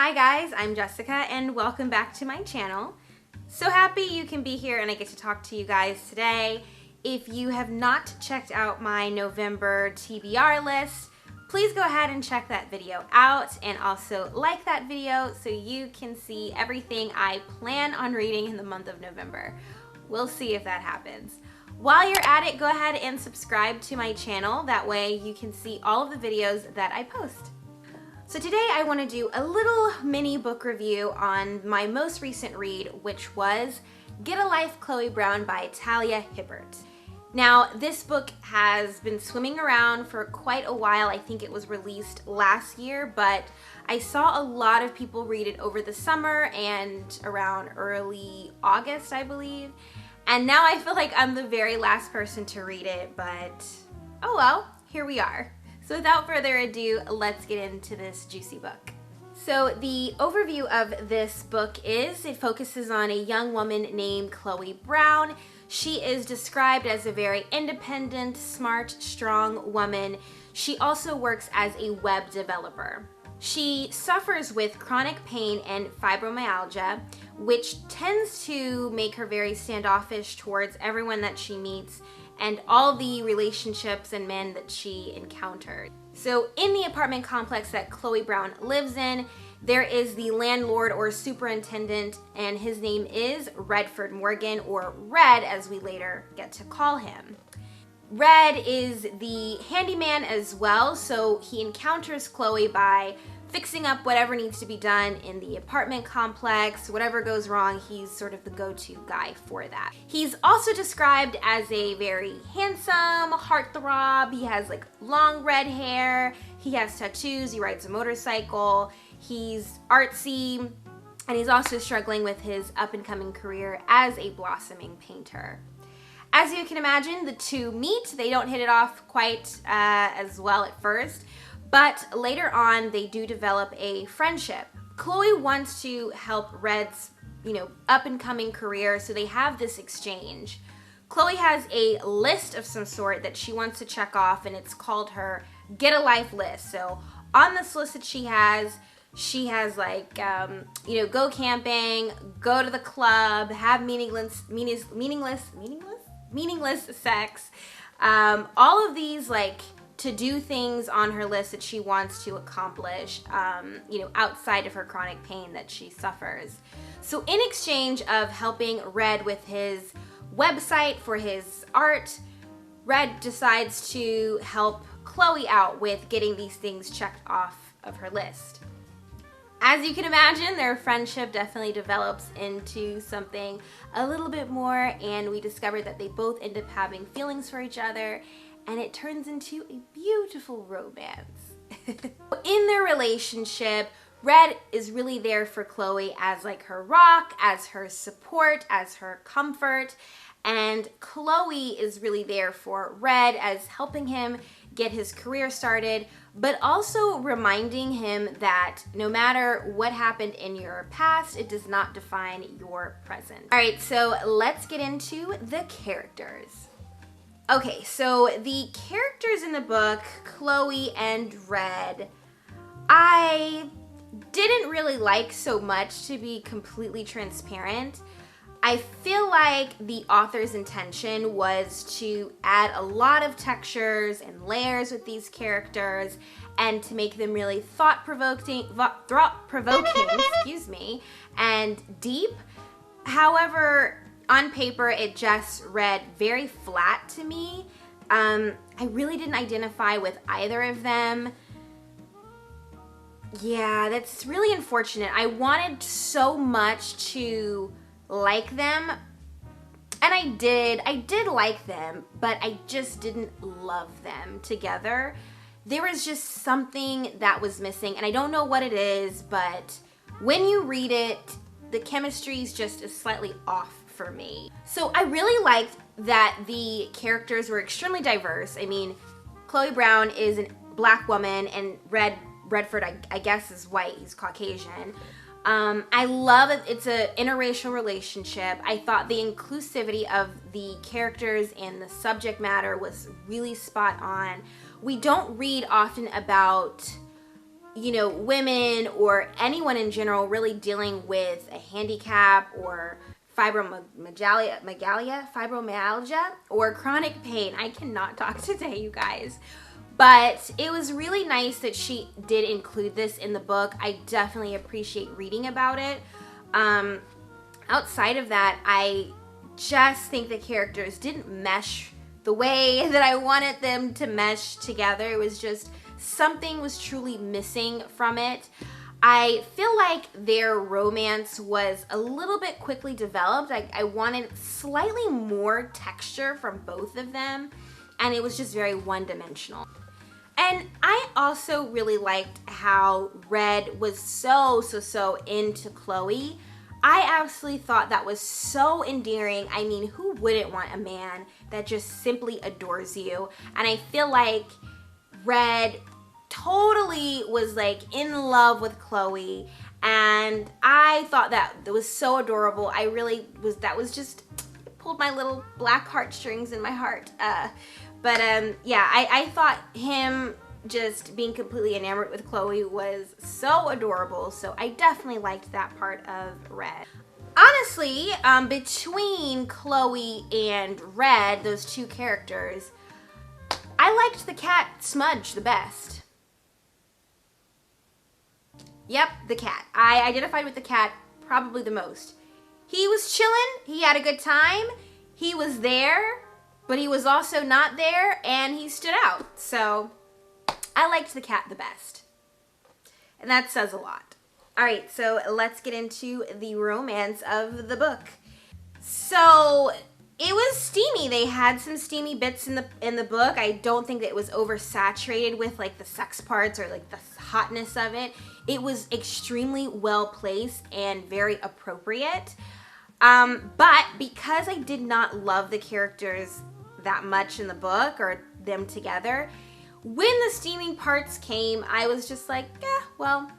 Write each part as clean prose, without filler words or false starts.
Hi guys, I'm Jessica and welcome back to my channel. So happy you can be here and I get to talk to you guys today. If you have not checked out my November TBR list, please go ahead and check that video out and also like that video so you can see everything I plan on reading in the month of November. We'll see if that happens. While you're at it, go ahead and subscribe to my channel. That way you can see all of the videos that I post. So today I want to do a little mini book review on my most recent read, which was Get a Life, Chloe Brown by Talia Hibbert. Now, this book has been swimming around for quite a while. I think it was released last year, but I saw a lot of people read it over the summer and around early August, I believe. And now I feel like I'm the very last person to read it, but oh well, here we are. So without further ado, let's get into this juicy book. So the overview of this book is, it focuses on a young woman named Chloe Brown. She is described as a very independent, smart, strong woman. She also works as a web developer. She suffers with chronic pain and fibromyalgia, which tends to make her very standoffish towards everyone that she meets and all the relationships and men that she encountered. So in the apartment complex that Chloe Brown lives in, there is the landlord or superintendent, and his name is Redford Morgan, or Red as we later get to call him. Red is the handyman as well, so he encounters Chloe by fixing up whatever needs to be done in the apartment complex. Whatever goes wrong, he's sort of the go-to guy for that. He's also described as a very handsome heartthrob. He has like long red hair, he has tattoos, he rides a motorcycle, he's artsy, and he's also struggling with his up-and-coming career as a blossoming painter. As you can imagine, the two meet. They don't hit it off quite as well at first, but later on they do develop a friendship. Chloe wants to help Red's, up-and-coming career, so they have this exchange. Chloe has a list of some sort that she wants to check off, and it's called her Get a Life list. So on this list that she has like, go camping, go to the club, have meaningless sex, all of these like to-do things on her list that she wants to accomplish, outside of her chronic pain that she suffers. So in exchange of helping Red with his website for his art, Red decides to help Chloe out with getting these things checked off of her list. As you can imagine, their friendship definitely develops into something a little bit more, and we discover that they both end up having feelings for each other, and it turns into a beautiful romance. In their relationship, Red is really there for Chloe as like her rock, as her support, as her comfort, and Chloe is really there for Red as helping him get his career started, but also reminding him that no matter what happened in your past, it does not define your present. All right, so let's get into the characters. Okay, so the characters in the book, Chloe and Red, I didn't really like so much, to be completely transparent. I feel like the author's intention was to add a lot of textures and layers with these characters and to make them really thought-provoking, excuse me, and deep. However, on paper, it just read very flat to me. I really didn't identify with either of them. Yeah, that's really unfortunate. I wanted so much to like them, and I did like them, but I just didn't love them together. There was just something that was missing, and I don't know what it is, but when you read it, the chemistry is just slightly off for me. So I really liked that the characters were extremely diverse. I mean, Chloe Brown is a black woman, and Redford, I guess, is white. He's Caucasian. I love it. It's an interracial relationship. I thought the inclusivity of the characters and the subject matter was really spot on. We don't read often about, you know, women or anyone in general really dealing with a handicap or fibromyalgia or chronic pain. I cannot talk today, you guys. But it was really nice that she did include this in the book. I definitely appreciate reading about it. Outside of that, I just think the characters didn't mesh the way that I wanted them to mesh together. It was just something was truly missing from it. I feel like their romance was a little bit quickly developed. I wanted slightly more texture from both of them, and it was just very one-dimensional. And I also really liked how Red was so into Chloe. I absolutely thought that was so endearing. I mean, who wouldn't want a man that just simply adores you? And I feel like Red totally was like in love with Chloe, and I thought that was so adorable. I really was, that was just pulled my little black heartstrings in my heart. Yeah, I thought him just being completely enamored with Chloe was so adorable, so I definitely liked that part of Red. Honestly, between Chloe and Red, those two characters, I liked the cat Smudge the best. Yep, the cat. I identified with the cat probably the most. He was chilling, he had a good time, he was there, but he was also not there, and he stood out. So I liked the cat the best. And that says a lot. All right, so let's get into the romance of the book. So it was steamy. They had some steamy bits in the book. I don't think that it was oversaturated with like the sex parts or like the hotness of it. It was extremely well placed and very appropriate. But because I did not love the characters that much in the book or them together, when the steaming parts came, I was just like, yeah, well,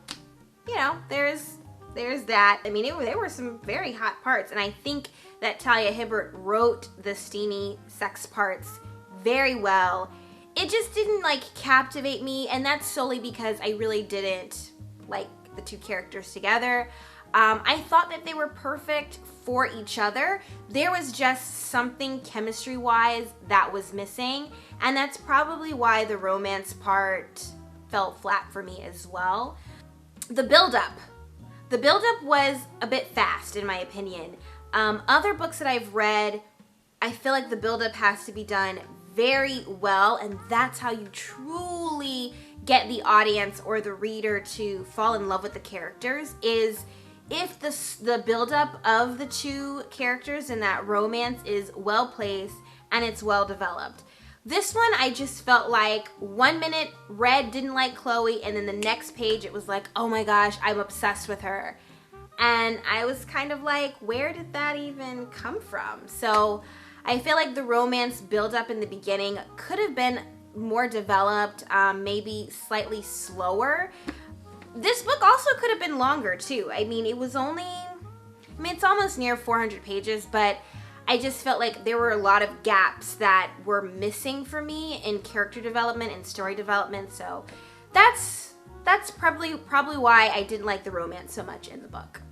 you know, there's that. I mean, there were some very hot parts, and I think that Talia Hibbert wrote the steamy sex parts very well. It just didn't like captivate me, and that's solely because I really didn't like the two characters together. I thought that they were perfect for each other. There was just something chemistry-wise that was missing, and that's probably why the romance part fell flat for me as well. The build-up was a bit fast, in my opinion. Other books that I've read, I feel like the build-up has to be done very well, and that's how you truly get the audience or the reader to fall in love with the characters, is if the build-up of the two characters in that romance is well placed and it's well developed. This one, I just felt like 1 minute Red didn't like Chloe, and then the next page it was like, oh my gosh, I'm obsessed with her. And I was kind of like, where did that even come from? So I feel like the romance build-up in the beginning could have been more developed, maybe slightly slower. This book also could have been longer too. I mean, it's almost near 400 pages, but I just felt like there were a lot of gaps that were missing for me in character development and story development. So that's probably why I didn't like the romance so much in the book.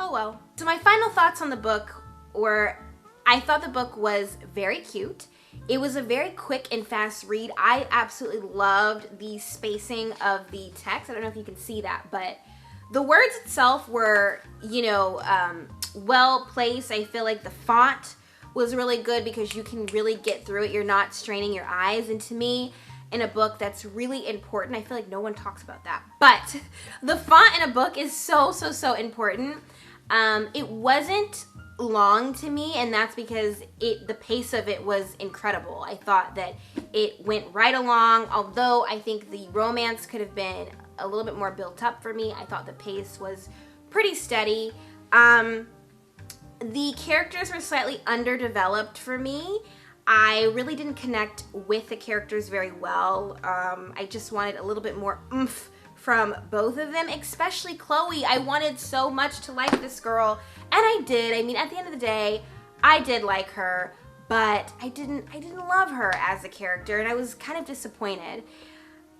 Oh well. So my final thoughts on the book were, I thought the book was very cute. It was a very quick and fast read. I absolutely loved the spacing of the text. I don't know if you can see that, but the words itself were, you know, well placed. I feel like the font was really good because you can really get through it. You're not straining your eyes. And to me, in a book that's really important, I feel like no one talks about that, but the font in a book is so important. It wasn't long to me, and that's because the pace of it was incredible. I thought that it went right along, although I think the romance could have been a little bit more built up for me. I thought the pace was pretty steady. The characters were slightly underdeveloped for me. I really didn't connect with the characters very well. I just wanted a little bit more oomph from both of them, especially Chloe. I wanted so much to like this girl, and I did. I mean, at the end of the day, I did like her, but I didn't love her as a character, and I was kind of disappointed.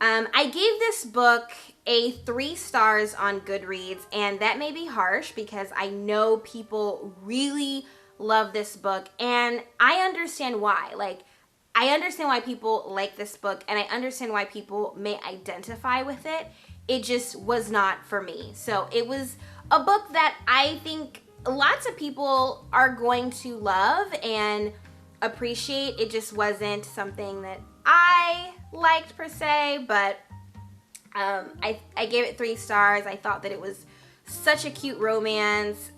I gave this book a 3 stars on Goodreads, and that may be harsh because I know people really love this book, and I understand why. Like, I understand why people like this book, and I understand why people may identify with it. It just was not for me. So it was a book that I think lots of people are going to love and appreciate. It just wasn't something that I liked per se, but I gave it 3 stars. I thought that it was such a cute romance.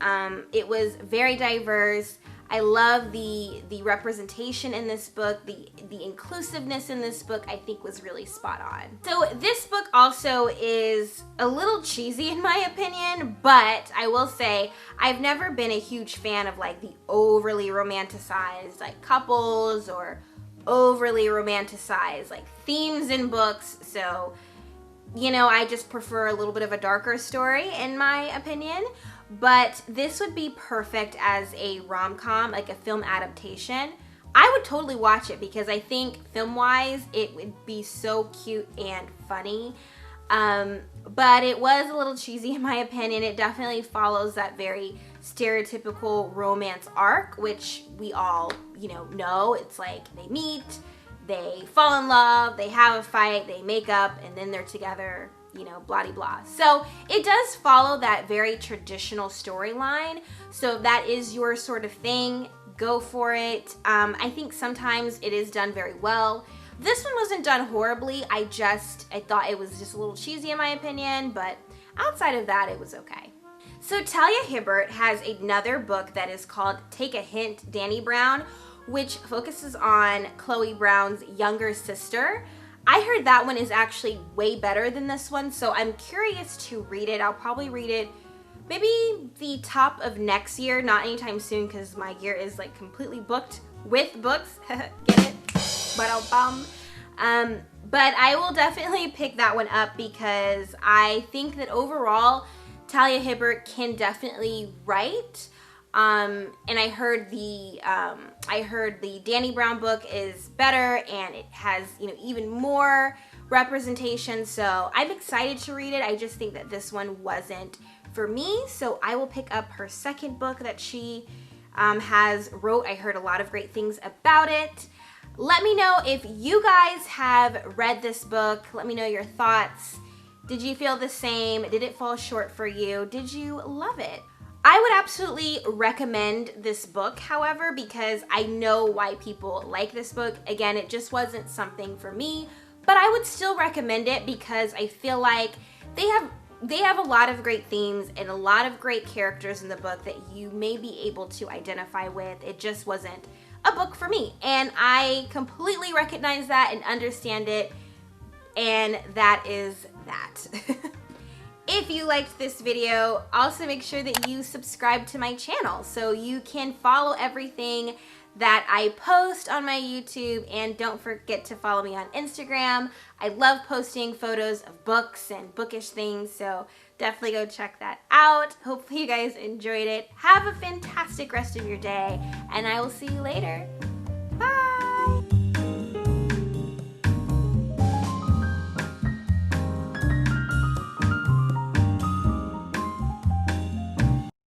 It was very diverse. I love the representation in this book. The inclusiveness in this book, I think, was really spot on. So this book also is a little cheesy in my opinion, but I will say I've never been a huge fan of like the overly romanticized like couples or overly romanticized like themes in books. So, you know, I just prefer a little bit of a darker story in my opinion. But this would be perfect as a rom-com, like a film adaptation. I would totally watch it because I think film-wise it would be so cute and funny. But it was a little cheesy in my opinion. It definitely follows that very stereotypical romance arc, which we all, you know. It's like they meet, they fall in love, they have a fight, they make up, and then they're together, you know, blah de blah. So it does follow that very traditional storyline. So if that is your sort of thing, go for it. I think sometimes it is done very well. This one wasn't done horribly. I thought it was just a little cheesy in my opinion, but outside of that, it was okay. So Talia Hibbert has another book that is called Take a Hint, Danny Brown, which focuses on Chloe Brown's younger sister. I heard that one is actually way better than this one, so I'm curious to read it. I'll probably read it maybe the top of next year, not anytime soon because my year is like completely booked with books. Get it? But I will definitely pick that one up because I think that overall Talia Hibbert can definitely write. And I heard the Danny Brown book is better and it has, you know, even more representation. So I'm excited to read it. I just think that this one wasn't for me. So I will pick up her second book that she has wrote. I heard a lot of great things about it. Let me know if you guys have read this book. Let me know your thoughts. Did you feel the same? Did it fall short for you? Did you love it? I would absolutely recommend this book, however, because I know why people like this book. Again, it just wasn't something for me, but I would still recommend it because I feel like they have a lot of great themes and a lot of great characters in the book that you may be able to identify with. It just wasn't a book for me, and I completely recognize that and understand it, and that is that. If you liked this video, also make sure that you subscribe to my channel so you can follow everything that I post on my YouTube, and don't forget to follow me on Instagram. I love posting photos of books and bookish things, so definitely go check that out. Hopefully you guys enjoyed it. Have a fantastic rest of your day, and I will see you later. Bye!